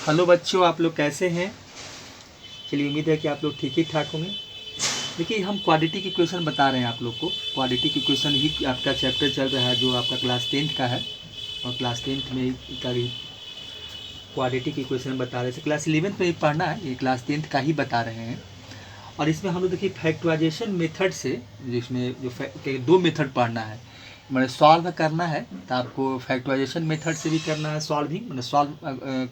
Hello बच्चों, आप लोग कैसे हैं। चलिए, उम्मीद है कि आप लोग ठीक ही ठाक होंगे। देखिए, हम क्वाड्रेटिक की इक्वेशन बता रहे हैं आप लोग को। क्वाड्रेटिक इक्वेशन ही आपका चैप्टर चल रहा है जो आपका क्लास 10th का है, और क्लास 10th में ही का भी क्वाड्रेटिक इक्वेशन बता रहे थे। क्लास 11th में ही पढ़ना है, ये क्लास 10th का ही बता रहे हैं। और इसमें हम लोग देखिए फैक्टराइजेशन मेथड से, जिसमें जो दो मेथड पढ़ना है, मैंने सॉल्व करना है तो आपको फैक्टराइजेशन मेथड से भी करना है सॉल्विंग, मैंने सॉल्व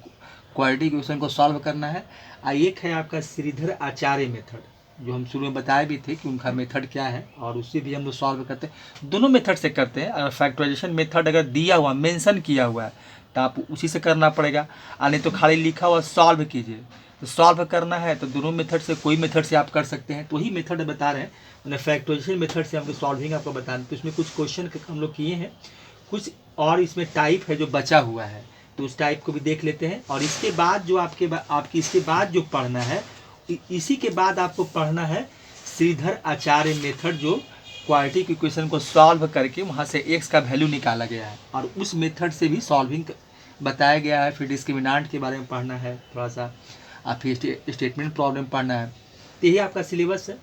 क्वाड्रेटिक इक्वेशन को सॉल्व करना है। एक है आपका श्रीधर आचार्य मेथड, जो हम शुरू में बताए भी थे कि उनका मेथड क्या है, और उससे भी हम लोग सॉल्व करते हैं। दोनों मेथड से करते हैं। अगर फैक्टराइजेशन मेथड अगर दिया हुआ मेंशन किया हुआ है तो आप उसी से करना पड़ेगा, और नहीं तो खाली लिखा हुआ सॉल्व कीजिए। तो सॉल्व करना है तो दोनों मेथड से कोई मेथड से आप कर सकते हैं। तो वही मेथड बता रहे हैं, मैंने फैक्टराइजेशन मेथड से हमको सॉल्विंग आपको बताना। तो इसमें कुछ क्वेश्चन हम लोग किए हैं, कुछ और इसमें टाइप है जो बचा हुआ है, तो उस टाइप को भी देख लेते हैं। और इसके बाद जो आपकी इसके बाद जो पढ़ना है, इसी के बाद आपको पढ़ना है श्रीधर आचार्य मेथड, जो क्वाड्रेटिक इक्वेशन को सॉल्व करके वहाँ से एक्स का वैल्यू निकाला गया है, और उस मेथड से भी सॉल्विंग बताया गया है। फिर डिस्क्रिमिनेंट के बारे में पढ़ना है थोड़ा सा, और फिर स्टेटमेंट प्रॉब्लम पढ़ना है। तो यही आपका सिलेबस है,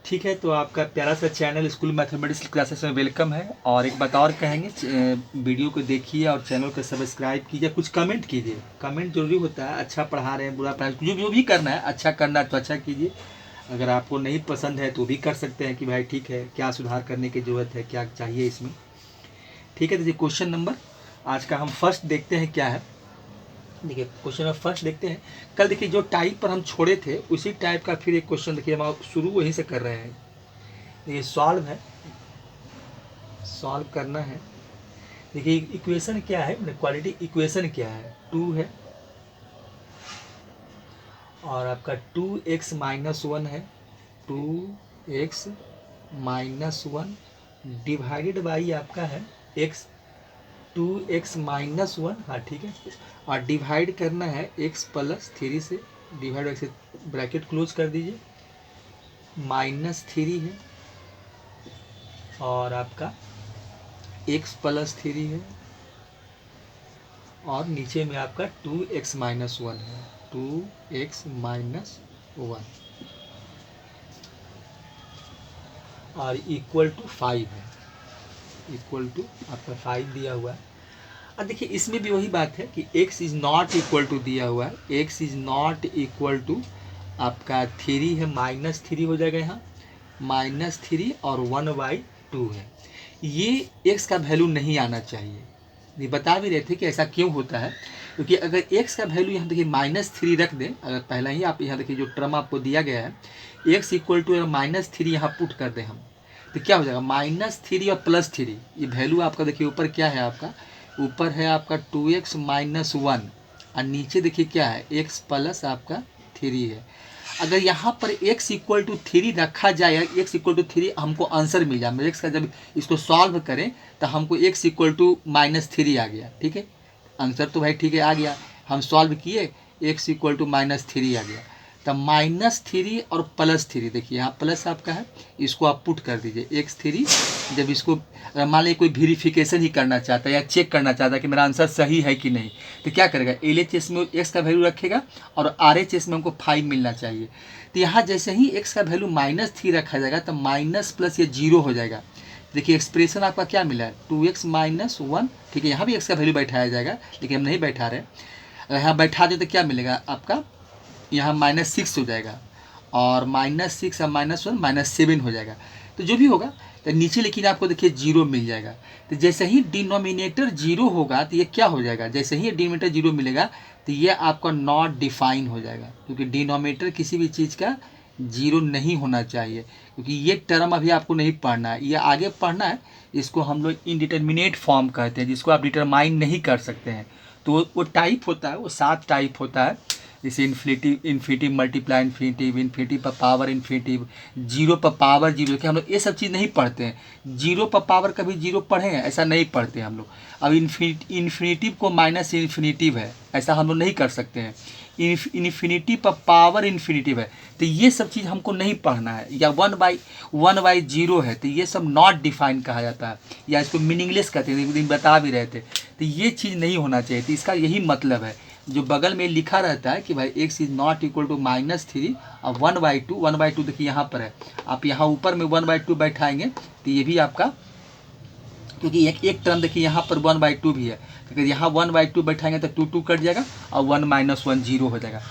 ठीक है। तो आपका प्यारा सा चैनल स्कूल मैथमेटिक्स क्लासेस में वेलकम है। और एक बात और कहेंगे, वीडियो को देखिए और चैनल को सब्सक्राइब कीजिए, कुछ कमेंट कीजिए। कमेंट जरूरी होता है, अच्छा पढ़ा रहे हैं बुरा पढ़ा, जो भी करना है, अच्छा करना है तो अच्छा कीजिए। अगर आपको नहीं पसंद है तो भी कर सकते हैं कि भाई ठीक है, क्या सुधार करने की ज़रूरत है, क्या चाहिए इसमें, ठीक है। देखिए क्वेश्चन नंबर आज का हम फर्स्ट देखते हैं क्या है। देखिए क्वेश्चन नंबर फर्स्ट देखते हैं। कल देखिए जो टाइप पर हम छोड़े थे उसी टाइप का फिर एक क्वेश्चन देखिए हम शुरू वहीं से कर रहे हैं। ये सॉल्व है, सॉल्व करना है। देखिए इक्वेशन क्या है, क्वाड्रेटिक इक्वेशन क्या है, 2 है और आपका 2x - 1 है, 2x - 1 डिवाइडेड बाई आपका है x, 2x - 1, हाँ ठीक है। और डिवाइड करना है x + 3 से, डिवाइड से ब्रैकेट क्लोज कर दीजिए, -3 है और आपका x + 3 है, और नीचे में आपका 2x - 1 है, 2x - 1 और इक्वल टू 5 है, इक्वल टू आपका 5 दिया हुआ है। अब देखिए इसमें भी वही बात है कि x is not equal to दिया हुआ है, x is not equal to आपका 3 है, -3 हो जाएगा यहाँ, -3 और 1/2 है। ये x का वैल्यू नहीं आना चाहिए। ये बता भी रहे थे कि ऐसा क्यों होता है, क्योंकि अगर x का वैल्यू यहाँ देखिए -3 रख दें, अगर पहला ही आप यहाँ देखिए जो टर्म आपको दिया गया है x इक्वल टू -3 यहाँ पुट कर दें हम, तो क्या हो जाएगा, -3 और +3, ये वैल्यू आपका देखिए ऊपर क्या है, आपका ऊपर है आपका 2x - 1 और नीचे देखिए क्या है x + आपका 3 है। अगर यहाँ पर x इक्वल टू 3 रखा जाए, x इक्वल टू 3 हमको आंसर मिल जाए, x का जब इसको सॉल्व करें तो हमको x इक्वल टू -3 आ गया, ठीक है। आंसर तो भाई ठीक है आ गया, हम सॉल्व किए, x इक्वल टू -3 आ गया। तब -3 और +3, देखिए यहाँ प्लस आपका है, इसको आप पुट कर दीजिए x3। जब इसको मान लीजिए कोई वेरिफिकेशन ही करना चाहता है या चेक करना चाहता है कि मेरा आंसर सही है कि नहीं, तो क्या करेगा, LHS में x का वैल्यू रखेगा और RHS में हमको 5 मिलना चाहिए। तो यहाँ जैसे ही x का वैल्यू -3 रखा जाएगा तो माइनस प्लस ये 0 हो जाएगा। देखिए एक्सप्रेशन आपका क्या मिला है, 2x - 1, ठीक है। यहाँ भी x का वैल्यू बैठाया जाएगा, लेकिन हम नहीं बैठा रहे। अगर यहाँ बैठा दे तो क्या मिलेगा आपका, यहाँ -6 हो जाएगा, और -6 और -1 -7 हो जाएगा। तो जो भी होगा तो नीचे लेकिन आपको देखिए 0 मिल जाएगा। तो जैसे ही डिनोमिनेटर 0 होगा तो ये क्या हो जाएगा, जैसे ही डिनोमिनेटर 0 मिलेगा तो ये आपका नॉट डिफाइन हो जाएगा, क्योंकि डिनोमिनेटर किसी भी चीज़ का 0 नहीं होना चाहिए। क्योंकि ये टर्म अभी आपको नहीं पढ़ना है, ये आगे पढ़ना है। इसको हम लोग इनडिटर्मिनेट फॉर्म कहते हैं, जिसको आप डिटरमाइन नहीं कर सकते हैं। तो वो टाइप होता है, वो 7 टाइप होता है, जैसे इन्फिनिटिव मल्टीप्लाई इन्फिनिटिव पर पावर इन्फिनिटिव, 0 पर पावर 0। देखिए हम लोग ये सब चीज़ नहीं पढ़ते हैं, 0 पर पावर कभी 0 पढ़े हैं ऐसा नहीं पढ़ते हैं हम लोग। अब इन्फिनिटिव को माइनस इन्फिनिटिव है ऐसा हम लोग नहीं कर सकते हैं, इन्फिनिटी पर पावर इन्फिनिटिव है, तो ये सब चीज़ हमको नहीं पढ़ना है। या 1/0 है तो ये सब नॉट डिफाइन कहा जाता है, या इसको मीनिंगलेस कहते हैं, एक दिन बता भी रहे थे। तो ये चीज़ नहीं होना चाहिए, तो इसका यही मतलब है। जो बगल में लिखा रहता है कि भाई x is not equal to -3 और 1/2 देखिए यहाँ पर है, आप यहाँ ऊपर में 1/2 बैठाएंगे तो ये भी आपका, क्योंकि एक टर्म देखिए यहाँ पर 1/2 भी है, तो अगर यहाँ 1/2 बैठाएंगे तो 2 कट जाएगा और 1 - 1 0 हो जाएगा।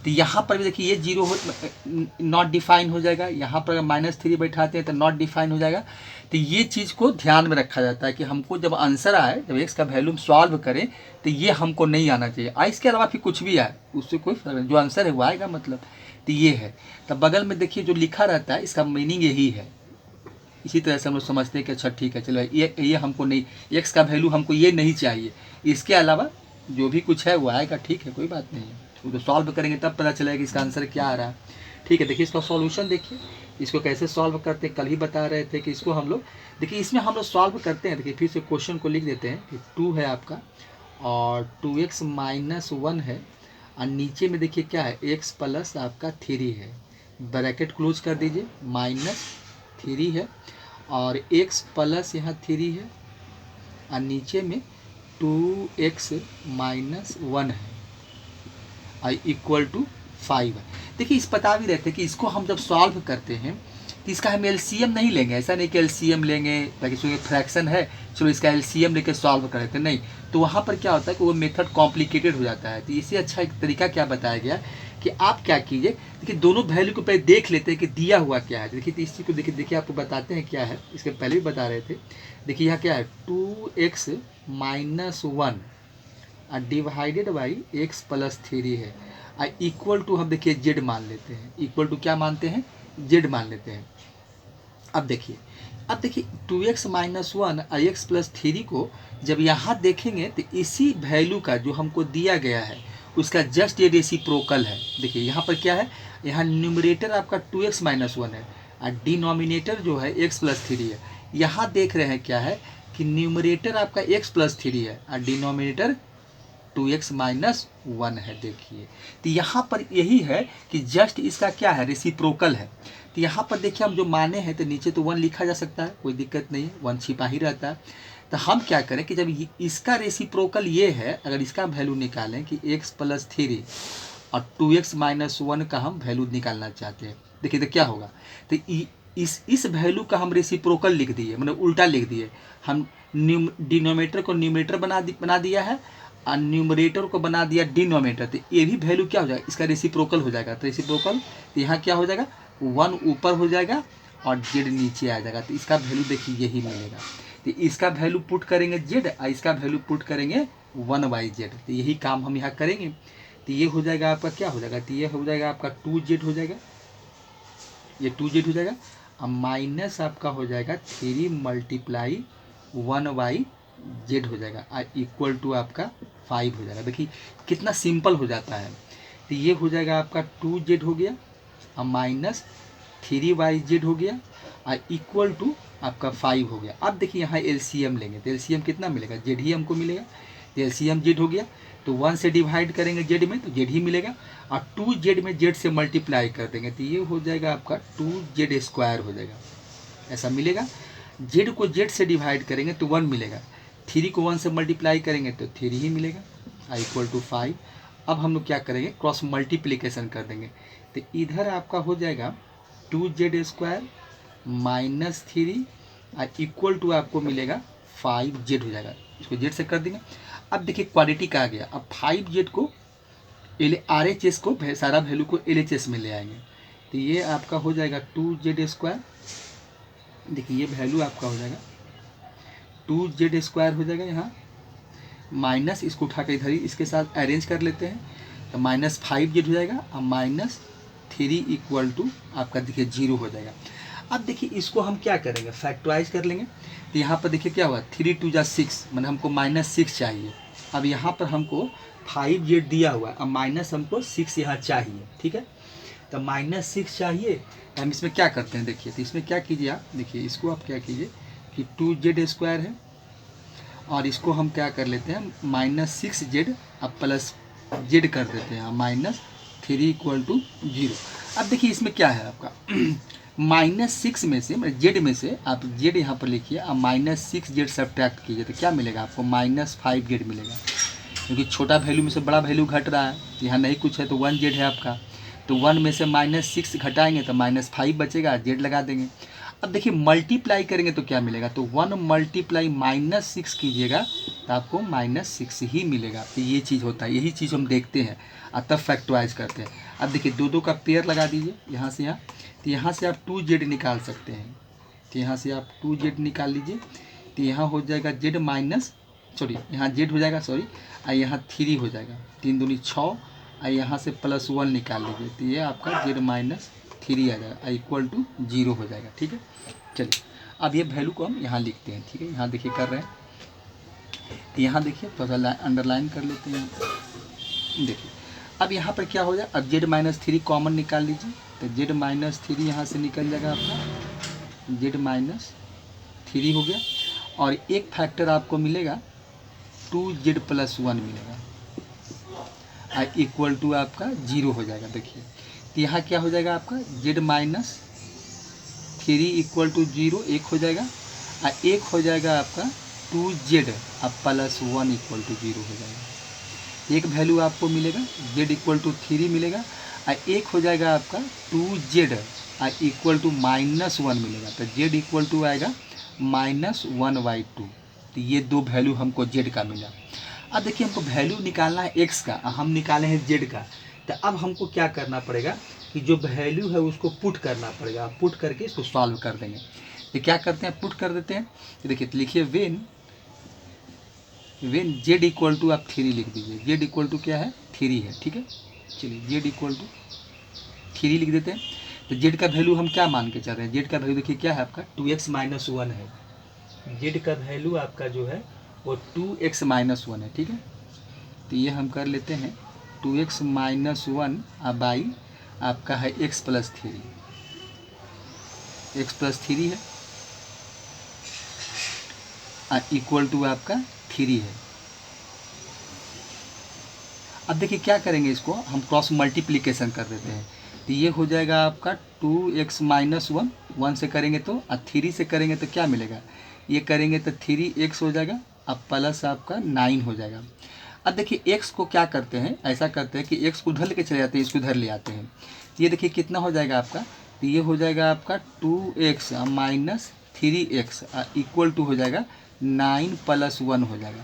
तो यहाँ पर भी देखिए ये 0 नॉट डिफाइन हो जाएगा, यहाँ पर अगर -3 बैठाते हैं तो नॉट डिफाइन हो जाएगा। तो ये चीज़ को ध्यान में रखा जाता है कि हमको जब आंसर आए, जब x का वैल्यू सॉल्व करें तो ये हमको नहीं आना चाहिए, इसके अलावा फिर कुछ भी आए उससे कोई फर्क नहीं, जो आंसर है वो आएगा मतलब। तो ये है, तब बगल में देखिए जो लिखा रहता है इसका मीनिंग यही है। इसी तरह से हम लोग समझते हैं कि अच्छा ठीक है, चलो ये हमको नहीं, x का वैल्यू हमको ये नहीं चाहिए, इसके अलावा जो भी कुछ है वो आएगा, ठीक है कोई बात नहीं है, वो तो सॉल्व करेंगे तब पता चलेगा कि इसका आंसर क्या आ रहा है। ठीक है, देखिए इसका सॉल्यूशन देखिए, इसको कैसे सॉल्व करते हैं, कल ही बता रहे थे कि इसको हम लोग देखिए इसमें हम लोग सॉल्व करते हैं। देखिए फिर से क्वेश्चन को लिख देते हैं कि 2 है आपका और 2x - 1 है और नीचे में देखिए क्या है, x प्लस आपका 3 है, ब्रैकेट क्लोज कर दीजिए, -3 है और x प्लस यहाँ 3 है और नीचे में 2x - 1 है और इक्वल टू 5 है। देखिए इस बता भी रहते हैं कि इसको हम जब सॉल्व करते हैं तो इसका हम एलसीएम नहीं लेंगे, ऐसा नहीं कि एलसीएम लेंगे ताकि इसमें फ्रैक्शन है चलो इसका एलसीएम लेके सॉल्व कर लेते, नहीं, तो वहाँ पर क्या होता है कि वो मेथड कॉम्प्लिकेटेड हो जाता है। तो इससे अच्छा एक तरीका क्या बताया गया कि आप क्या कीजिए, देखिए दोनों वैल्यू को पहले देख लेते हैं कि दिया हुआ क्या है। देखिए तो इस चीज़ को देखिए आपको बताते हैं क्या है, इसके पहले भी बता रहे थे। देखिए यहाँ क्या है, 2x - 1 divided by x plus 3 है और इक्वल टू हम देखिए जेड मान लेते हैं, इक्वल टू क्या मानते हैं, जेड मान लेते हैं। अब देखिए 2x - 1 और x प्लस 3 को जब यहाँ देखेंगे तो इसी वैल्यू का जो हमको दिया गया है उसका जस्ट ये रेसिप्रोकल है। देखिए यहाँ पर क्या है, यहाँ न्यूमरेटर आपका 2x - 1 है और डिनोमिनेटर जो है x प्लस 3 है। यहाँ देख रहे हैं क्या है कि न्यूमरेटर आपका x प्लस 3 है और डिनोमिनेटर 2x - 1 है। देखिए तो यहाँ पर यही है कि जस्ट इसका क्या है, रेसिप्रोकल है। तो यहाँ पर देखिए हम जो माने हैं तो नीचे तो 1 लिखा जा सकता है, कोई दिक्कत नहीं है, 1 छिपा ही रहता है। तो हम क्या करें कि जब इसका रेसिप्रोकल ये है, अगर इसका वैल्यू निकालें कि x प्लस 3 और 2x - 1 का हम वैल्यू निकालना चाहते हैं, देखिए तो क्या होगा, तो इस वैल्यू का हम रेसिप्रोकल लिख दिए, मतलब उल्टा लिख दिए, हम डिनोमिनेटर को न्यूमरेटर बना दिया है और न्यूमरेटर को बना दिया डिनोमिनेटर, तो ये भी वैल्यू क्या हो जाएगा, इसका रेसिप्रोकल हो जाएगा। तो रेसिप्रोकल तो यहाँ क्या हो जाएगा, 1 ऊपर हो जाएगा और जेड नीचे आ जाएगा, तो इसका वैल्यू देखिए यही मिलेगा। तो इसका वैल्यू पुट करेंगे जेड और इसका वैल्यू पुट करेंगे 1/z, तो यही काम हम यहाँ करेंगे। तो ये हो जाएगा आपका क्या हो जाएगा, तो ये हो जाएगा आपका 2z हो जाएगा, ये 2z हो जाएगा और माइनस आपका हो जाएगा 3 × 1/z हो जाएगा और इक्वल टू आपका 5 हो जाएगा। देखिए कितना सिंपल हो जाता है। तो ये हो जाएगा आपका 2z हो गया और माइनस 3/z हो गया और इक्वल टू आपका 5 हो गया। अब देखिए यहाँ एलसीएम लेंगे तो एलसीएम कितना मिलेगा, जेड ही हमको मिलेगा, तो एलसीएम जेड हो गया, तो 1 से डिवाइड करेंगे जेड में तो जेड ही मिलेगा और 2z में जेड से मल्टीप्लाई कर देंगे तो ये हो जाएगा आपका 2z² हो जाएगा, ऐसा मिलेगा। जेड को जेड से डिवाइड करेंगे तो 1 मिलेगा, 3 को 1 से मल्टीप्लाई करेंगे तो 3 ही मिलेगा इक्वल टू 5। अब हम लोग क्या करेंगे, क्रॉस मल्टीप्लिकेशन कर देंगे तो इधर आपका हो जाएगा 2z² माइनस 3 और इक्वल टू आपको मिलेगा 5z हो जाएगा, इसको जेड से कर देंगे। अब देखिए क्वालिटी का आ गया, अब 5z को RHS को सारा वैल्यू को LHS में ले आएंगे तो ये आपका हो जाएगा 2z², देखिए ये वैल्यू आपका हो जाएगा 2z² हो जाएगा, यहाँ माइनस इसको उठा कर इधर ही इसके साथ अरेंज कर लेते हैं तो -5z हो जाएगा और -3 इक्वल टू आपका देखिए 0 हो जाएगा। अब देखिए इसको हम क्या करेंगे, फैक्टराइज कर लेंगे तो यहाँ पर देखिए क्या हुआ, 3 × 2 = 6, मतलब हमको -6 चाहिए। अब यहाँ पर हमको 5z दिया हुआ और माइनस हमको 6 यहाँ चाहिए, ठीक है, तो -6 चाहिए। हम इसमें क्या करते हैं देखिए, तो इसमें क्या कीजिए आप, देखिए इसको आप क्या कीजिए कि 2z² है और इसको हम क्या कर लेते हैं -6z अब प्लस z कर देते हैं -3 = 0। अब देखिए इसमें क्या है आपका -6 में से जेड में से आप जेड यहाँ पर लिखिए और -6z सब्ट्रैक्ट कीजिए तो क्या मिलेगा आपको, -5z मिलेगा। क्योंकि छोटा वैल्यू में से बड़ा वैल्यू घट रहा है, यहाँ नहीं कुछ है तो 1z है आपका, तो 1 में से -6 घटाएंगे तो -5 बचेगा, z लगा देंगे। अब देखिए मल्टीप्लाई करेंगे तो क्या मिलेगा, तो 1 मल्टीप्लाई -6 कीजिएगा तो आपको -6 ही मिलेगा। तो ये चीज़ होता है, यही चीज़ हम देखते हैं और तब फैक्टराइज करते हैं। अब देखिए दो दो का पेयर लगा दीजिए यहाँ से यहाँ, तो यहाँ से आप 2z निकाल सकते हैं, तो यहाँ से आप 2z निकाल लीजिए, तो यहाँ हो जाएगा z माइनस सॉरी यहाँ z हो जाएगा सॉरी, और यहाँ 3 हो जाएगा, 3 दूनी 6, और यहाँ से +1 निकाल लीजिए, तो ये आपका z -3 आ जाएगा, इक्वल टू 0 हो जाएगा। ठीक है, चलिए अब ये वैल्यू को हम यहाँ लिखते हैं। ठीक है, यहाँ देखिए कर रहे हैं, तो यहाँ देखिए थोड़ा सा अंडरलाइन कर लेते हैं। देखिए अब यहाँ पर क्या हो जाए, अब z -3 कॉमन निकाल लीजिए, तो z -3 यहाँ से निकल जाएगा आपका, z -3 हो गया, और एक फैक्टर आपको मिलेगा 2z + 1 मिलेगा, इक्वल टू आपका 0 हो जाएगा। देखिए तो यहाँ क्या हो जाएगा आपका z -3 इक्वल टू 0 एक हो जाएगा, और एक हो जाएगा आपका 2z + 1 इक्वल टू 0 हो जाएगा। एक वैल्यू आपको मिलेगा z इक्वल टू 3 मिलेगा, और एक हो जाएगा आपका 2z इक्वल टू -1 मिलेगा, तो z इक्वल टू आएगा -1/2। तो ये दो वैल्यू हमको z का मिला। अब देखिए हमको वैल्यू निकालना है x का, हम निकाले हैं z का, तो अब हमको क्या करना पड़ेगा कि जो वैल्यू है उसको पुट करना पड़ेगा, पुट करके इसको सॉल्व कर देंगे। तो क्या करते हैं, पुट कर देते हैं। तो देखिए तो लिखिए वेन z इक्वल टू आप 3 लिख दीजिए, z इक्वल टू क्या है 3 है। ठीक है, चलिए z इक्वल टू 3 लिख देते हैं। तो z का वैल्यू हम क्या मान के चल रहे हैं, z का वैल्यू देखिए क्या है आपका 2x - 1 है, z का वैल्यू आपका जो है वो 2x - 1 है। ठीक है, तो ये हम कर लेते हैं 2x - 1 बाई आपका है x + 3, x + 3 है, इक्वल टू आपका 3 है। अब देखिए क्या करेंगे, इसको हम क्रॉस मल्टीप्लिकेशन कर देते हैं, तो ये हो जाएगा आपका 2x - 1, 1 से करेंगे तो, और 3 से करेंगे तो क्या मिलेगा, ये करेंगे तो 3x हो जाएगा, अब प्लस आपका 9 हो जाएगा। अब देखिए x को क्या करते हैं, ऐसा करते हैं कि x को उधर लेके चले जाते हैं, इसको उधर ले आते हैं, तो ये देखिए कितना हो जाएगा आपका, तो ये हो जाएगा आपका 2x - 3x इक्वल टू हो जाएगा 9 + 1 हो जाएगा।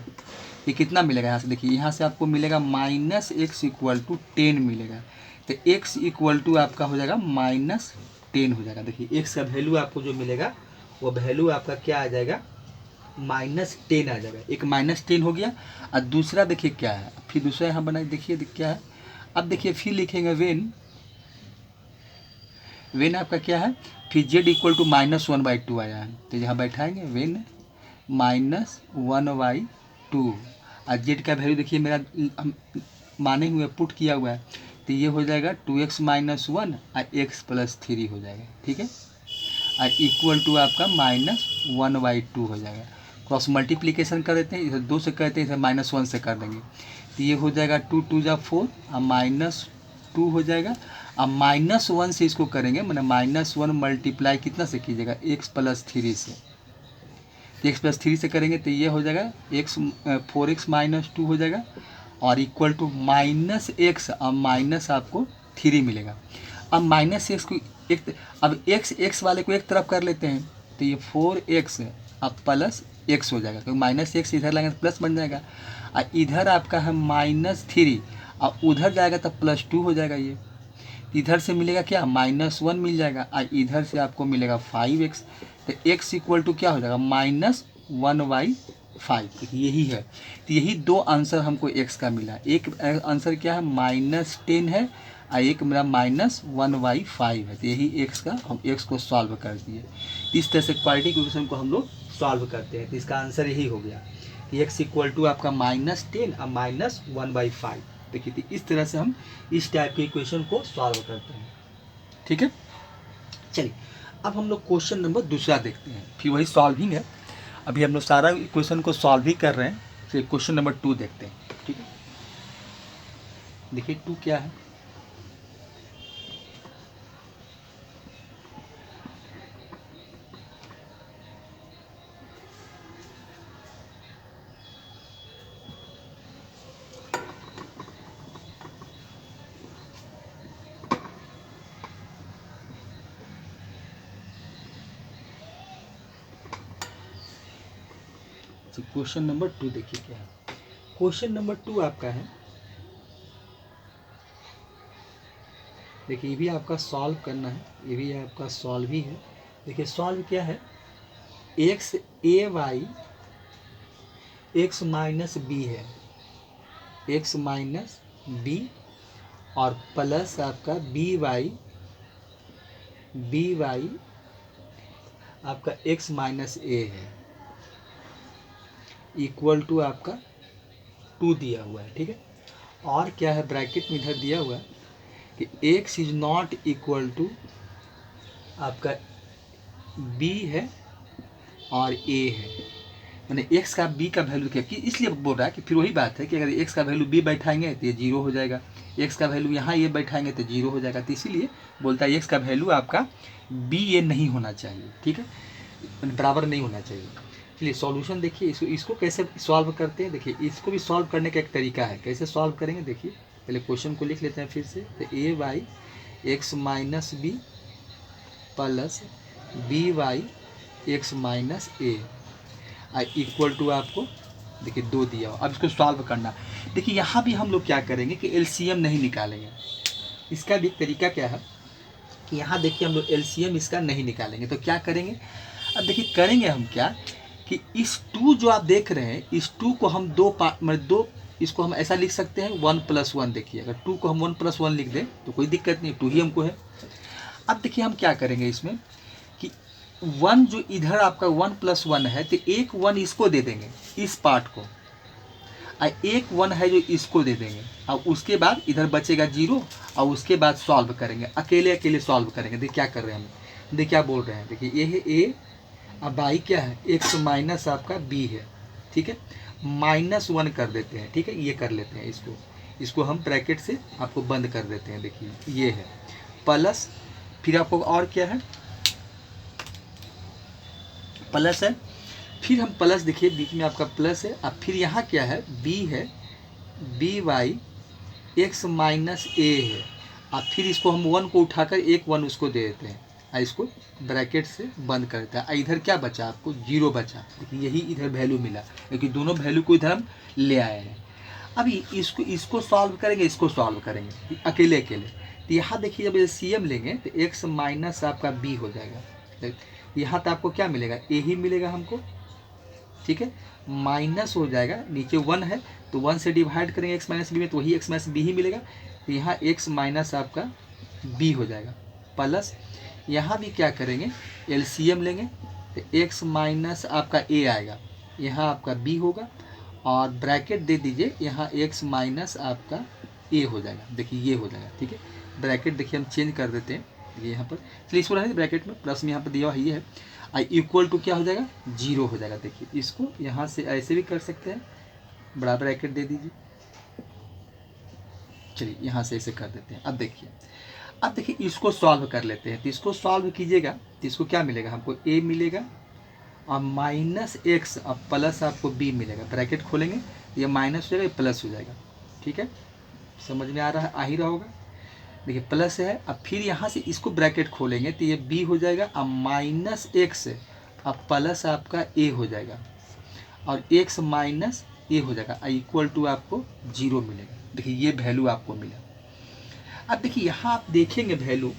ये कितना मिलेगा, यहाँ से देखिए, यहाँ से आपको मिलेगा -x इक्वल टू 10 मिलेगा, तो x इक्वल टू आपका हो जाएगा -10 हो जाएगा। देखिए x का वैल्यू आपको जो मिलेगा वो वैल्यू आपका क्या आ जाएगा -10 आ जाएगा, एक -10 हो गया। और दूसरा देखिए क्या है, फिर दूसरा यहाँ बनाए देखिए क्या है, अब देखिए फिर लिखेंगे वेन आपका क्या है, फिर z इक्वल टू -1/2 आया है, तो यहाँ बैठाएंगे वेन -1/2, और z का वैल्यू देखिए मेरा हम माने हुए पुट किया हुआ है, तो ये हो जाएगा 2x - 1 और x + 3 हो जाएगा। ठीक है, और इक्वल टू आपका -1/2 हो जाएगा। क्रॉस मल्टीप्लिकेशन कर देते हैं, इसे 2 से करते हैं, इसे -1 से कर देंगे, तो ये हो जाएगा 2 × 2 = 4 और -2 हो जाएगा, अब -1 से इसको करेंगे, मैंने -1 मल्टीप्लाई कितना से कीजिएगा x + 3 से, x + 3 से करेंगे तो ये हो जाएगा 4x - 2 हो जाएगा, और इक्वल टू -x और माइनस आपको 3 मिलेगा। अब -x को अब x वाले को एक तरफ कर लेते हैं, तो ये 4x अब प्लस x हो जाएगा, क्योंकि -x इधर लाएंगे तो प्लस बन जाएगा, और इधर आपका है -3 और उधर जाएगा तो +2 हो जाएगा। ये इधर से मिलेगा क्या -1 मिल जाएगा, और इधर से आपको मिलेगा 5x, तो x इक्वल टू क्या हो जाएगा -1/5। यही है, तो यही दो आंसर हमको x का मिला। एक आंसर क्या है -10 है, और एक मेरा -1/5 है, तो यही x का हम x को सॉल्व कर दिए। इस तरह से क्वाड्रेटिक इक्वेशन को हम लोग सॉल्व करते हैं, तो इसका आंसर यही हो गया कि x इक्वल टू आपका -10 और -1/5। देखिए तो इस तरह से हम इस टाइप के इक्वेशन को सॉल्व करते हैं। ठीक है, चलिए अब हम लोग क्वेश्चन नंबर दूसरा देखते हैं, फिर वही सॉल्विंग है। अभी हम लोग सारा इक्वेशन को सॉल्व ही कर रहे हैं, फिर क्वेश्चन नंबर 2 देखते हैं। ठीक है, देखिए 2 क्या है, क्वेश्चन नंबर 2 देखिए क्या है। क्वेश्चन नंबर 2 आपका है, देखिए ये भी आपका सॉल्व करना है, ये भी आपका सॉल्व ही है। देखिए सॉल्व क्या है, एक्स ए वाई एक्स माइनस बी है, एक्स माइनस बी और प्लस आपका बी वाई आपका एक्स माइनस ए है, इक्वल टू आपका 2 दिया हुआ है, ठीक है। और क्या है, ब्रैकेट में इधर दिया हुआ है कि X is not equal to आपका बी है और ए है, मैंने एक्स का बी का वैल्यू क्या, कि इसलिए बोल रहा है कि फिर वही बात है कि अगर एक्स का वैल्यू बी बैठाएंगे तो ये 0 हो जाएगा, एक्स का वैल्यू यहाँ ये बैठाएंगे तो 0 हो जाएगा, तो इसीलिए बोलता है एक्स का वैल्यू आपका बी ये नहीं होना चाहिए, ठीक है, बराबर नहीं होना चाहिए। चलिए सॉल्यूशन देखिए, इसको कैसे सॉल्व करते हैं। देखिए इसको भी सॉल्व करने का एक तरीका है, कैसे सॉल्व करेंगे देखिए, पहले क्वेश्चन को लिख लेते हैं फिर से। तो A Y X minus B plus B Y X minus A equal to आपको देखिए 2 दिया हो। अब इसको सॉल्व करना, देखिए यहाँ भी हम लोग क्या करेंगे कि एलसीएम नहीं निकालेंगे। इसका भी तरीका क्या है कि यहाँ देखिए हम लोग एलसीएम इसका नहीं निकालेंगे, तो क्या करेंगे, अब देखिए करेंगे हम क्या कि इस 2 जो आप देख रहे हैं, इस 2 को हम दो इसको हम ऐसा लिख सकते हैं 1 + 1। देखिए अगर 2 को हम 1 + 1 लिख दें तो कोई दिक्कत नहीं, 2 ही हमको है। अब देखिए हम क्या करेंगे इसमें कि 1 जो इधर आपका 1 + 1 है, तो एक 1 इसको दे देंगे, इस पार्ट को, और एक 1 है जो इसको दे देंगे, और उसके बाद इधर बचेगा 0, और उसके बाद सॉल्व करेंगे, अकेले अकेले सॉल्व करेंगे। देखिए क्या कर रहे हैं हम, देखिए क्या बोल रहे हैं, देखिए ये है ए, अब बाई क्या है, एक्स माइनस आपका बी है, ठीक है, -1 कर देते हैं, ठीक है, ये कर लेते हैं, इसको हम ब्रैकेट से आपको बंद कर देते हैं। देखिए ये है प्लस, फिर आपको और क्या है, प्लस है, फिर हम प्लस देखिए बीच में आपका प्लस है, अब फिर यहाँ क्या है, बी है, बी वाई एक्स माइनस ए है, अब फिर इसको हम 1 को उठाकर एक 1 उसको दे देते हैं, और इसको ब्रैकेट से बंद करता है। इधर क्या बचा आपको, 0 बचा, देखिए यही इधर वैल्यू मिला, क्योंकि दोनों वैल्यू को इधर हम ले आए हैं। अभी इसको सॉल्व करेंगे, इसको सॉल्व करेंगे अकेले अकेले, तो यहाँ देखिए जब एलसीएम लेंगे तो एक्स माइनस आपका बी हो जाएगा, यहाँ तो आपको क्या मिलेगा, ए ही मिलेगा हमको, ठीक है, माइनस हो जाएगा, नीचे 1 है तो 1 से डिवाइड करेंगे एक्स माइनस बी में, तो वही एक्स माइनस बी ही मिलेगा, तो यहाँ एक्स माइनस आपका बी हो जाएगा, प्लस यहाँ भी क्या करेंगे, एलसीएम लेंगे तो एक्स माइनस आपका ए आएगा, यहाँ आपका बी होगा, और ब्रैकेट दे दीजिए, यहाँ एक्स माइनस आपका ए हो जाएगा, देखिए ये हो जाएगा, ठीक है। ब्रैकेट देखिए हम चेंज कर देते हैं, ये यहाँ पर, चलिए इसको रहने ब्रैकेट में, प्लस में यहाँ पर दिया हुआ ये है, इक्वल टू क्या हो जाएगा, 0 हो जाएगा। देखिए इसको यहाँ से ऐसे भी कर सकते हैं, बड़ा ब्रैकेट दे दीजिए, चलिए यहाँ से ऐसे कर देते हैं। अब देखिए इसको सॉल्व कर लेते हैं, तो इसको सॉल्व कीजिएगा तो इसको क्या मिलेगा, हमको ए मिलेगा और -x और प्लस आपको b मिलेगा, ब्रैकेट खोलेंगे ये माइनस हो जाएगा, ये प्लस हो जाएगा, ठीक है, समझ में आ ही रहा होगा। देखिए प्लस है, अब फिर यहाँ से इसको ब्रैकेट खोलेंगे तो ये b हो जाएगा, और -x अब प्लस आपका a हो जाएगा, और x माइनस a हो जाएगा, इक्वल टू आपको 0 मिलेगा। देखिए ये वैल्यू आपको मिला। अब देखिए यहाँ आप देखेंगे वैल्यू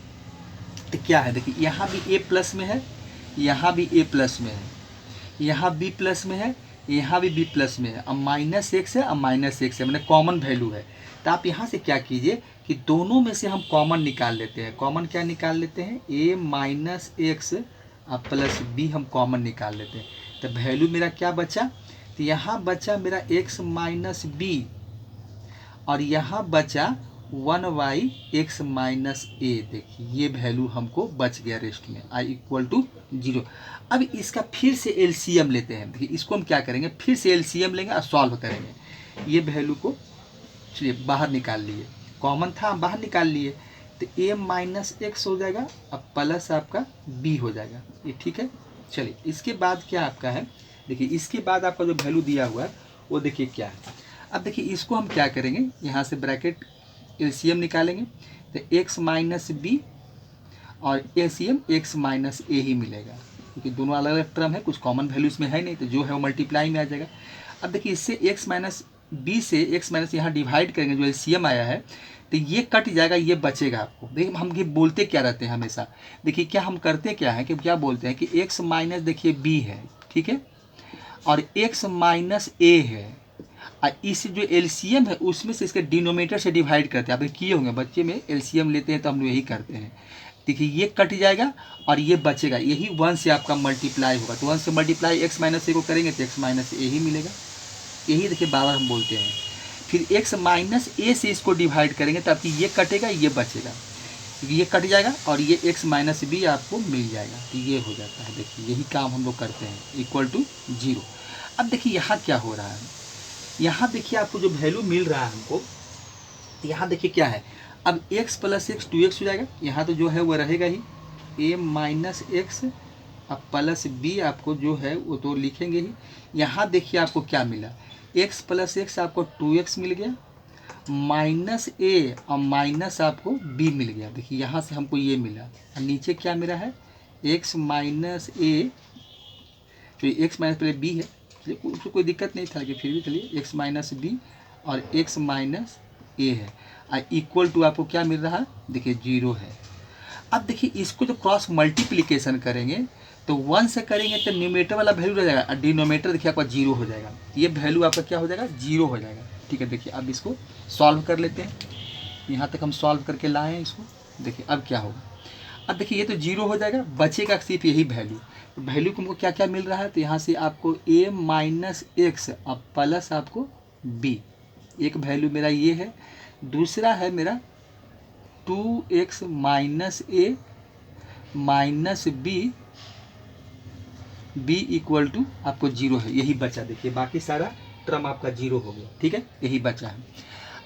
तो क्या है, देखिए यहाँ भी a प्लस में है, यहाँ भी a प्लस में है, यहाँ b प्लस में है, यहाँ भी b प्लस में है, अब -x है, अब -x है, मैंने कॉमन वैल्यू है। तो आप यहाँ से क्या कीजिए कि दोनों में से हम कॉमन निकाल लेते हैं। कॉमन क्या निकाल लेते हैं, a -x अब प्लस b हम कॉमन निकाल लेते हैं, तो वैल्यू मेरा क्या बचा, तो यहाँ बचा मेरा x माइनस बी, और यहाँ बचा 1y x माइनस ए। देखिए ये वैल्यू हमको बच गया रेस्ट में, i इक्वल टू 0। अब इसका फिर से एलसीएम लेते हैं। देखिए इसको हम क्या करेंगे, फिर से एलसीएम लेंगे और सॉल्व करेंगे। ये वैल्यू को चलिए बाहर निकाल लिए, कॉमन था हम बाहर निकाल लिए, तो a माइनस एक्स हो जाएगा, अब प्लस आपका b हो जाएगा, ये ठीक है। चलिए इसके बाद क्या आपका है, देखिए इसके बाद आपका जो वैल्यू दिया हुआ है वो देखिए क्या है। अब देखिए इसको हम क्या करेंगे, यहाँ से ब्रैकेट एलसीएम निकालेंगे, तो x माइनस बी और एलसीएम x माइनस ए ही मिलेगा, क्योंकि दोनों अलग अलग टर्म है, कुछ कॉमन वैल्यू इसमें है नहीं, तो जो है वो मल्टीप्लाई में आ जाएगा। अब देखिए इससे x माइनस बी से x माइनस यहाँ डिवाइड करेंगे, जो LCM आया है तो ये कट जाएगा, ये बचेगा आपको। देखिए हम ये बोलते क्या रहते हैं हमेशा, देखिए क्या हम करते क्या है कि क्या बोलते हैं कि x माइनस देखिए b है, ठीक है, और x माइनस a है, और इस जो LCM है उसमें से इसके डिनोमिनेटर से डिवाइड करते हैं। आप किए होंगे बच्चे में, LCM लेते हैं तो हम लोग यही करते हैं। देखिए ये कट जाएगा और ये बचेगा, यही 1 से आपका मल्टीप्लाई होगा। तो 1 से मल्टीप्लाई x माइनस ए को करेंगे तो x माइनस ए ही मिलेगा। यही देखिए बार हम बोलते हैं। फिर x माइनस ए से इसको डिवाइड करेंगे तो आपकी ये कटेगा, ये बचेगा, क्योंकि ये कट जाएगा और ये x माइनस बी आपको मिल जाएगा। तो ये हो जाता है, देखिए यही काम हम लोग करते हैं, इक्वल टू 0। अब देखिए यहाँ क्या हो रहा है, यहाँ देखिए आपको जो वैल्यू मिल रहा है हमको, तो यहाँ देखिए क्या है, अब x प्लस एक्स 2x हो जाएगा, यहाँ तो जो है वो रहेगा ही, a माइनस एक्स अब प्लस बी आपको जो है वो तो लिखेंगे ही। यहाँ देखिए आपको क्या मिला, x प्लस एक्स आपको 2x मिल गया, माइनस ए और माइनस आपको b मिल गया। देखिए यहाँ से हमको ये मिला, और नीचे क्या मिला है, x माइनस ए, तो x माइनस पहले b है, उसको कोई दिक्कत नहीं था कि फिर भी चलिए x माइनस बी और x माइनस ए है, और इक्वल टू आपको क्या मिल रहा है, देखिए 0 है। अब देखिए इसको जो क्रॉस मल्टीप्लिकेशन करेंगे तो 1 से करेंगे तो न्यूमरेटर वाला वैल्यू रह जाएगा और डिनोमिनेटर देखिए आपका 0 हो जाएगा, ये वैल्यू आपका क्या हो जाएगा, 0 हो जाएगा। ठीक है, देखिए अब इसको सॉल्व कर लेते हैं, यहाँ तक हम सॉल्व करके लाए हैं इसको। देखिए अब क्या होगा, अब देखिए ये तो 0 हो जाएगा, बचेगा सिर्फ यही वैल्यू। वैल्यू को हमको क्या क्या मिल रहा है, तो यहाँ से आपको a माइनस एक्स और प्लस आपको b, एक वैल्यू मेरा ये है, दूसरा है मेरा 2x minus A minus B, b equal to आपको 0 है, यही बचा। देखिए बाकी सारा टर्म आपका 0 हो गया, ठीक है, यही बचा है।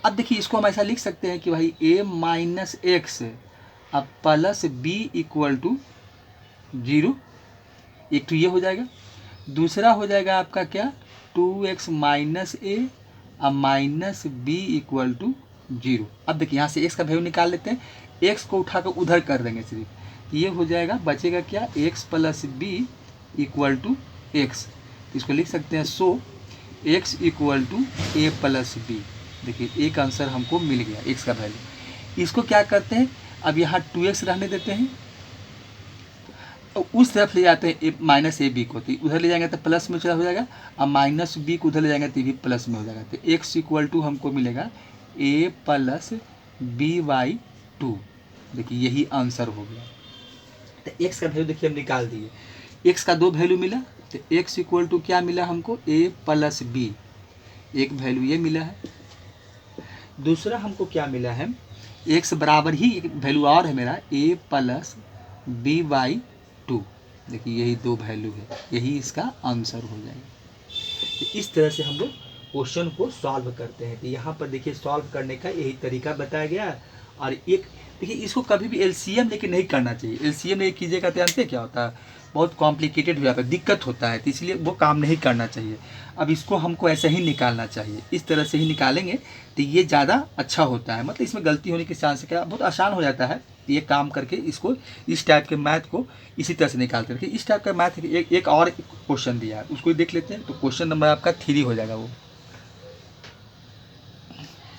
अब देखिए इसको हम ऐसा लिख सकते हैं कि भाई a माइनस एक्स अब प्लस बी इक्वल टू 0, एक तो ये हो जाएगा, दूसरा हो जाएगा आपका क्या, 2x माइनस ए और माइनस बी इक्वल टू 0। अब देखिए यहाँ से x का वैल्यू निकाल लेते हैं, x को उठाकर उधर कर देंगे सिर्फ, ये हो जाएगा, बचेगा क्या, x plus B equal to X. इसको लिख सकते हैं so x equal to A plus B. देखिए एक आंसर हमको मिल गया x का वैल्यू। इसको क्या करते हैं, अब यहाँ 2x रहने देते हैं, तो उस तरफ ले जाते हैं माइनस ए बी को, तो उधर ले जाएंगे तो प्लस में चला हो जाएगा, और माइनस बी को उधर ले जाएंगे तो भी प्लस में हो जाएगा। तो x इक्वल टू हमको मिलेगा a प्लस बी बाई 2। देखिए यही आंसर हो गया। तो x का वैल्यू देखिए हम निकाल दिए, x का 2 वैल्यू मिला, तो x इक्वल टू क्या मिला हमको, a प्लस बी, एक वैल्यू ये मिला है, दूसरा हमको क्या मिला है, x बराबर ही एक वैल्यू और है मेरा, a प्लस बी बाई 2। देखिए यही 2 वैल्यू है, यही इसका आंसर हो जाएगा। तो इस तरह से हम लोग क्वेश्चन को सॉल्व करते हैं। तो यहाँ पर देखिए सॉल्व करने का यही तरीका बताया गया है। और एक देखिए इसको कभी भी LCM लेके नहीं करना चाहिए, LCM लेके कीजिएगा तो जानते क्या होता है, बहुत कॉम्प्लिकेटेड हो जाता है, दिक्कत होता है, तो इसलिए वो काम नहीं करना चाहिए। अब इसको हमको ऐसे ही निकालना चाहिए, इस तरह से ही निकालेंगे तो ये ज़्यादा अच्छा होता है, मतलब इसमें गलती होने के चांस क्या, बहुत आसान हो जाता है ये काम करके। इसको इस टाइप के मैथ को इसी तरह से निकालते रखिए। इस टाइप का मैथ एक और क्वेश्चन दिया है, उसको देख लेते हैं। तो क्वेश्चन नंबर आपका 3 हो जाएगा वो,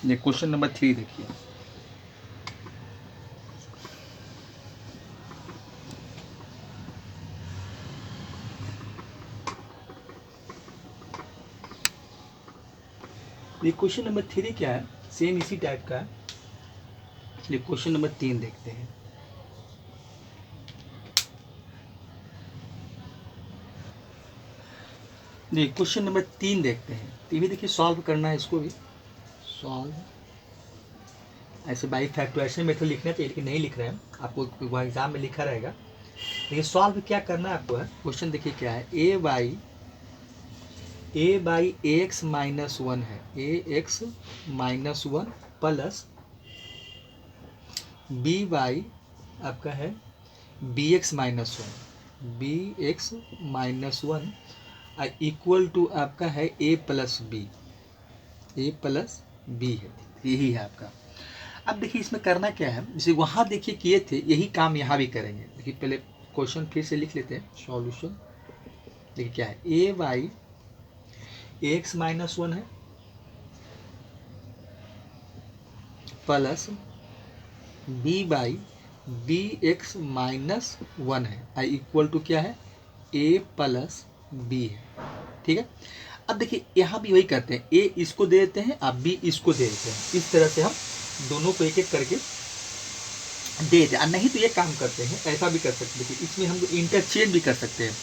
ये क्वेश्चन नंबर 3 देखिए। ये क्वेश्चन नंबर 3 क्या है, सेम इसी टाइप का है। चलिए क्वेश्चन नंबर 3 देखते हैं। जी क्वेश्चन नंबर 3 देखते हैं। तो भी देखिए सॉल्व करना है, इसको भी सॉल्व ऐसे बाई फैक्टराइजेशन मेथड लिखना चाहिए, लेकिन नहीं लिख रहे हैं, आपको एग्जाम में लिखा रहेगा। देखिए सॉल्व क्या करना है आपको है, क्वेश्चन देखिए क्या है, a बाई एक्स माइनस 1 है, ax minus 1 plus b by आपका है bx माइनस 1 इक्वल टू आपका है a प्लस बी है, यही है आपका। अब देखिए इसमें करना क्या है, जैसे वहाँ देखिए किए थे यही काम यहाँ भी करेंगे। देखिए पहले क्वेश्चन फिर से लिख लेते हैं, सॉल्यूशन। देखिए क्या है, A by X minus one है plus B by B X minus one है, आई इक्वल टू क्या है, ए प्लस बी है। ठीक है, अब देखिए यहाँ भी वही करते हैं, ए इसको दे देते हैं, अब बी इसको दे देते हैं, इस तरह से हम दोनों को एक एक करके दे देते हैं। नहीं तो ये काम करते हैं, ऐसा भी कर सकते हैं, देखिए इसमें हम इंटरचेंज भी कर सकते हैं,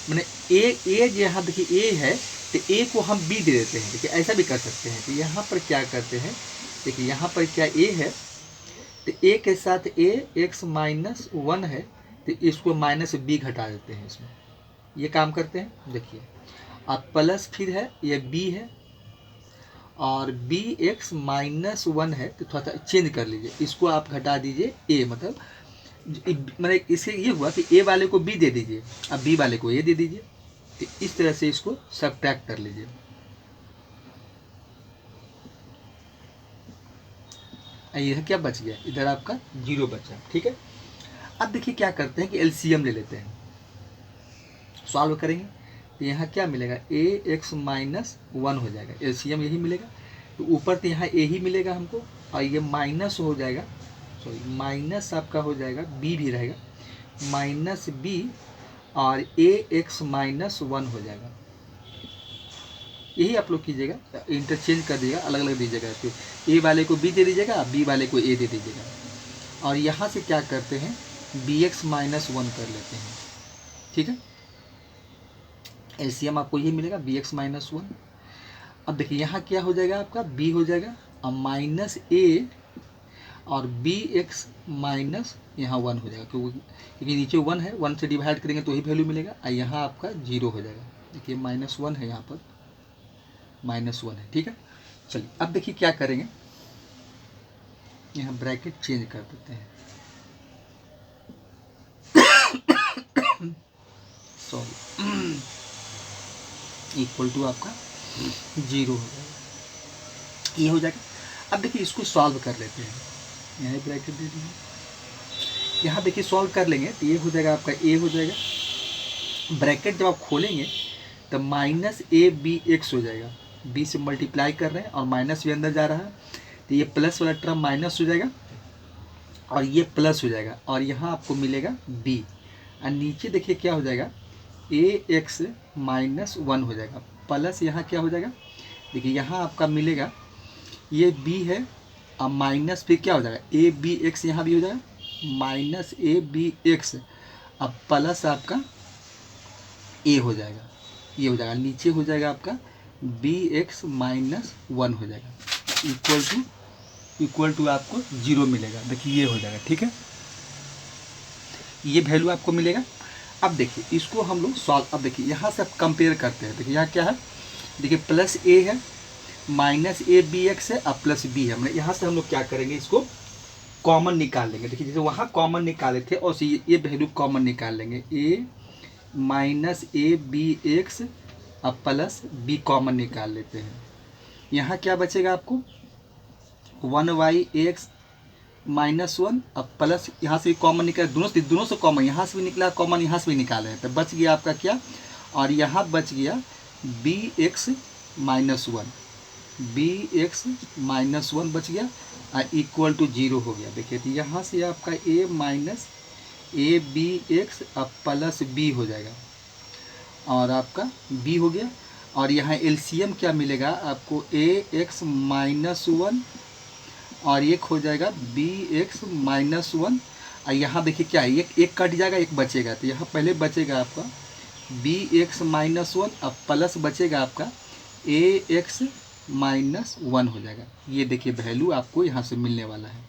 मैंने ए यहाँ देखिए ए है तो ए को हम बी दे देते हैं, देखिए ऐसा भी कर सकते हैं। तो यहाँ पर क्या करते हैं, देखिए यहाँ पर क्या ए है तो ए के साथ ए एक्स माइनस वन है तो इसको माइनस बी घटा देते हैं, इसमें ये काम करते हैं। देखिए अब प्लस फिर है ये बी है और बी एक्स माइनस वन है तो थोड़ा सा चेंज कर लीजिए, इसको आप घटा दीजिए ए, मतलब मैंने इससे ये हुआ कि ए वाले को बी दे दीजिए, अब बी वाले को ए दे दीजिए, तो इस तरह से इसको सब्ट्रैक्ट कर लीजिए। यह क्या बच गया, इधर आपका जीरो बचा। ठीक है, अब देखिए क्या करते हैं कि एलसीएम ले लेते हैं, सॉल्व करेंगे तो यहाँ क्या मिलेगा, ए एक्स माइनस वन हो जाएगा, एलसीएम यही मिलेगा। तो ऊपर तो यहाँ ए ही मिलेगा हमको और ये माइनस हो जाएगा, सॉरी माइनस आपका हो जाएगा, बी भी रहेगा माइनस बी और ए एक्स माइनस वन हो जाएगा। यही आप लोग कीजिएगा, इंटरचेंज कर दीजिएगा, अलग अलग दीजिएगा, तो ए वाले को बी दे दीजिएगा, बी वाले को ए दे दीजिएगा और यहाँ से क्या करते हैं बी एक्स माइनस वन कर लेते हैं। ठीक है, एलसीएम आपको यही मिलेगा बी एक्स माइनस वन। अब देखिए यहाँ क्या हो जाएगा आपका बी हो जाएगा और माइनस ए और बी एक्स माइनस यहाँ वन हो जाएगा, क्योंकि नीचे वन है, वन से डिवाइड करेंगे तो ही वैल्यू मिलेगा और यहाँ आपका जीरो हो जाएगा। देखिए माइनस वन है, यहाँ पर माइनस वन है। ठीक है, चलिए अब देखिए क्या करेंगे, यहाँ ब्रैकेट चेंज कर देते हैं, सॉरी इक्वल टू आपका जीरो हो जाएगा, ये हो जाएगा। अब देखिए इसको सॉल्व कर लेते हैं, यहाँ ब्रैकेट दे देंगे, यहाँ देखिए सॉल्व कर लेंगे तो ये हो जाएगा आपका ए हो जाएगा, ब्रैकेट जब आप खोलेंगे तो माइनस ए बी एक्स हो जाएगा, बी से मल्टीप्लाई कर रहे हैं और माइनस भी अंदर जा रहा है तो ये प्लस वाला टर्म माइनस हो जाएगा और ये प्लस हो जाएगा और यहाँ आपको मिलेगा बी और नीचे देखिए क्या हो जाएगा ए एक्स माइनस वन हो जाएगा, प्लस यहाँ क्या हो जाएगा, देखिए यहाँ आपका मिलेगा ये बी है और माइनस फिर क्या हो जाएगा ए बी एक्स, यहाँ भी हो जाएगा माइनस ए बी एक्स, अब प्लस आपका ए हो जाएगा, ये हो जाएगा, नीचे हो जाएगा आपका बी एक्स माइनस वन हो जाएगा, इक्वल टू आपको जीरो मिलेगा। देखिए ये हो जाएगा। ठीक है, ये वैल्यू आपको मिलेगा। अब देखिए इसको हम लोग सॉल्व, अब देखिए यहाँ से आप कंपेयर करते हैं, देखिए यहाँ क्या है, देखिए प्लस ए है माइनस ए बी एक्स है और प्लस बी है, मतलब यहाँ से हम लोग क्या करेंगे इसको कॉमन निकाल लेंगे। देखिए जैसे वहाँ कॉमन निकाले थे और ये वैल्यू कॉमन निकाल लेंगे, A minus A B X अब प्लस बी कॉमन निकाल लेते हैं, यहाँ क्या बचेगा आपको one Y X minus one अब प्लस यहाँ से भी कॉमन निकाल, दोनों से कॉमन, यहाँ से भी निकला कॉमन, यहाँ से भी निकाले हैं तो बच गया आपका क्या, और यहाँ बच गया B X minus one, B X minus one बच गया और इक्वल टू जीरो हो गया। देखिए तो यहाँ से आपका ए माइनस ए बी एक्स अब प्लस बी हो जाएगा और आपका बी हो गया और यहाँ एलसीएम क्या मिलेगा आपको ए एक्स माइनस वन और एक हो जाएगा बी एक्स माइनस वन और यहाँ देखिए क्या है एक कट जाएगा एक बचेगा, तो यहाँ पहले बचेगा आपका बी एक्स माइनस वन अब प्लस बचेगा आपका ए एक्स माइनस वन हो जाएगा। ये देखिए वैल्यू आपको यहाँ से मिलने वाला है,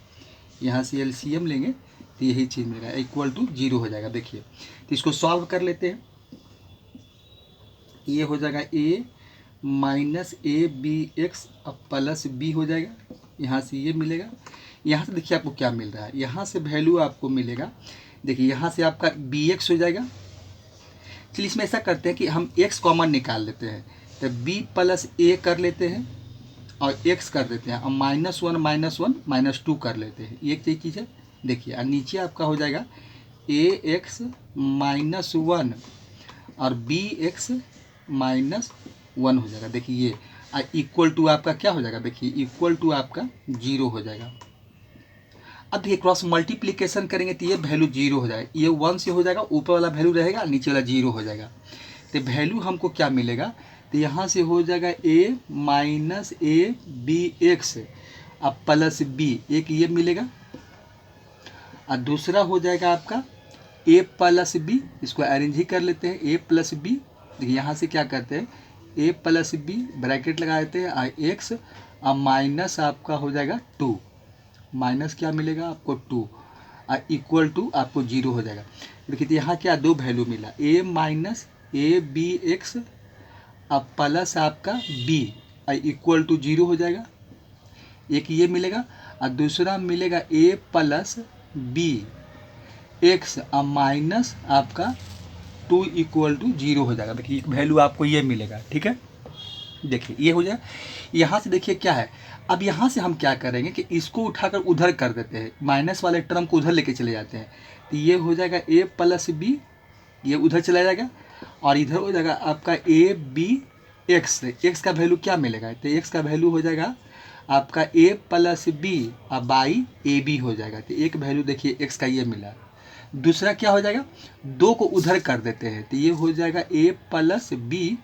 यहाँ से एलसीएम लेंगे तो यही चीज़ मिलेगा, इक्वल टू जीरो हो जाएगा। देखिए तो इसको सॉल्व कर लेते हैं, ये हो जाएगा ए माइनस ए बी एक्स अब प्लस बी हो जाएगा, यहाँ से ये मिलेगा, यहाँ से देखिए आपको क्या मिल रहा है, यहाँ से वैल्यू आपको मिलेगा, देखिए यहाँ से आपका बी एक्स हो जाएगा। चलिए इसमें ऐसा करते हैं कि हम एक्स कॉमन निकाल लेते हैं, तो बी प्लस ए कर लेते हैं और एक्स कर देते हैं और माइनस वन माइनस टू कर लेते हैं, एक चीज़ है। देखिए और नीचे आपका हो जाएगा ए एक्स माइनस वन और बी एक्स माइनस वन हो जाएगा। देखिए ये इक्वल टू आपका क्या हो जाएगा, देखिए इक्वल टू आपका 0 हो जाएगा। अब देखिए क्रॉस मल्टीप्लिकेशन करेंगे तो ये वैल्यू 0 हो जाएगा, ये 1 से हो जाएगा, ऊपर वाला वैल्यू रहेगा, नीचे वाला 0 हो जाएगा। तो वैल्यू हमको क्या मिलेगा, तो यहाँ से हो जाएगा a minus A B X अब प्लस बी, एक ये मिलेगा और दूसरा हो जाएगा आपका a प्लस बी, इसको अरेंज ही कर लेते हैं, a प्लस बी। देखिए यहाँ से क्या करते हैं, a प्लस बी ब्रैकेट लगा देते हैं और एक्स और माइनस आपका हो जाएगा 2, माइनस क्या मिलेगा आपको 2 और इक्वल टू आपको 0 हो जाएगा। देखिए यहाँ क्या दो वैल्यू मिला, a minus A B X अब प्लस आपका b और इक्वल टू 0 हो जाएगा, एक ये मिलेगा और दूसरा मिलेगा a प्लस बी एक्स और माइनस आपका 2 इक्वल टू 0 हो जाएगा। देखिए वैल्यू आपको ये मिलेगा, ठीक है। देखिए ये हो जाए, यहाँ से देखिए क्या है, अब यहाँ से हम क्या करेंगे कि इसको उठाकर उधर कर देते हैं, माइनस वाले टर्म को उधर लेके चले जाते हैं, तो ये हो जाएगा a प्लस बी, ये उधर चला जाएगा और इधर हो जाएगा आपका ए बी एक्स, एक्स का वैल्यू क्या मिलेगा, तो एक्स का वैल्यू हो जाएगा आपका a प्लस बी और बाई ए बी हो जाएगा। तो एक वैल्यू देखिए एक्स का ये मिला, दूसरा क्या हो जाएगा, दो को उधर कर देते हैं तो ये हो जाएगा a प्लस बी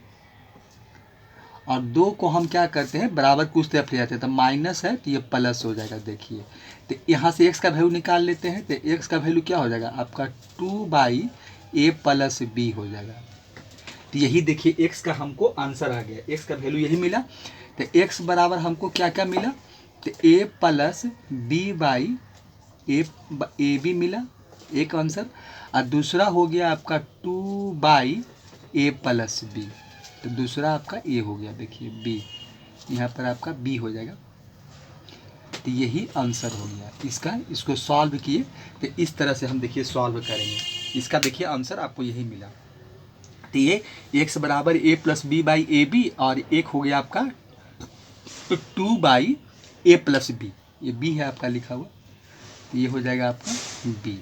और दो को हम क्या करते हैं बराबर कुछ तरफ ले जाते हैं, तो माइनस है तो ये प्लस हो जाएगा। देखिए तो यहाँ से x का वैल्यू निकाल लेते हैं, तो x का वैल्यू क्या हो जाएगा आपका 2 बाई ए प्लस बी हो जाएगा। तो यही देखिए x का हमको आंसर आ गया, x का वैल्यू यही मिला। तो x बराबर हमको क्या क्या मिला, तो a plus B by A B मिला एक आंसर, और दूसरा हो गया आपका 2 बाई ए प्लस बी, तो दूसरा आपका ए हो गया। देखिए बी, यहाँ पर आपका बी हो जाएगा। तो यही आंसर हो गया इसका। इसको सॉल्व किए तो इस तरह से हम देखिए सॉल्व करेंगे, इसका देखिए आंसर आपको यही मिला। तो ये एक्स बराबर A plus B by A B और एक हो गया आपका 2 बाई ए प्लस बी, ये बी है आपका लिखा हुआ, तो ये हो जाएगा आपका बी।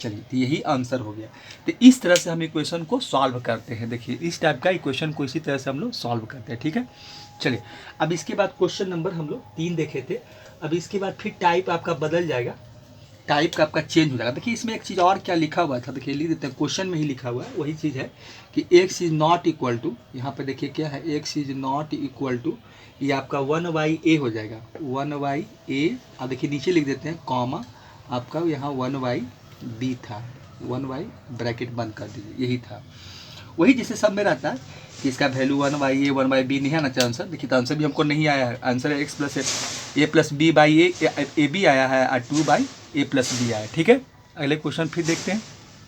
चलिए तो यही आंसर हो गया। तो इस तरह से हम इक्वेशन को सॉल्व करते हैं। देखिए इस टाइप का इक्वेशन को इसी तरह से हम लोग सॉल्व करते हैं, ठीक है। चलिए अब इसके बाद क्वेश्चन नंबर हम लोग 3 देखे थे, अब इसके बाद फिर टाइप आपका बदल जाएगा, टाइप का आपका चेंज हो जाएगा। देखिए इसमें एक चीज़ और क्या लिखा हुआ था, देखिए लिख देते हैं, क्वेश्चन में ही लिखा हुआ है वही चीज़ है कि X is not equal to, यहाँ पर देखिए क्या है, X is not equal to, ये आपका 1/a हो जाएगा, 1/a। अब देखिए नीचे लिख देते हैं कॉमा, आपका यहाँ 1/b था, 1 ब्रैकेट बंद कर दीजिए, यही था वही जिससे सब में रहता है कि इसका वैल्यू 1/a 1/b नहीं आना चाहिए आंसर। देखिए तो आंसर भी हमको नहीं आया है, आंसर है X plus A plus B by A B आया है और 2 बाई ए प्लस बी आया है, ठीक है। अगले क्वेश्चन फिर देखते हैं।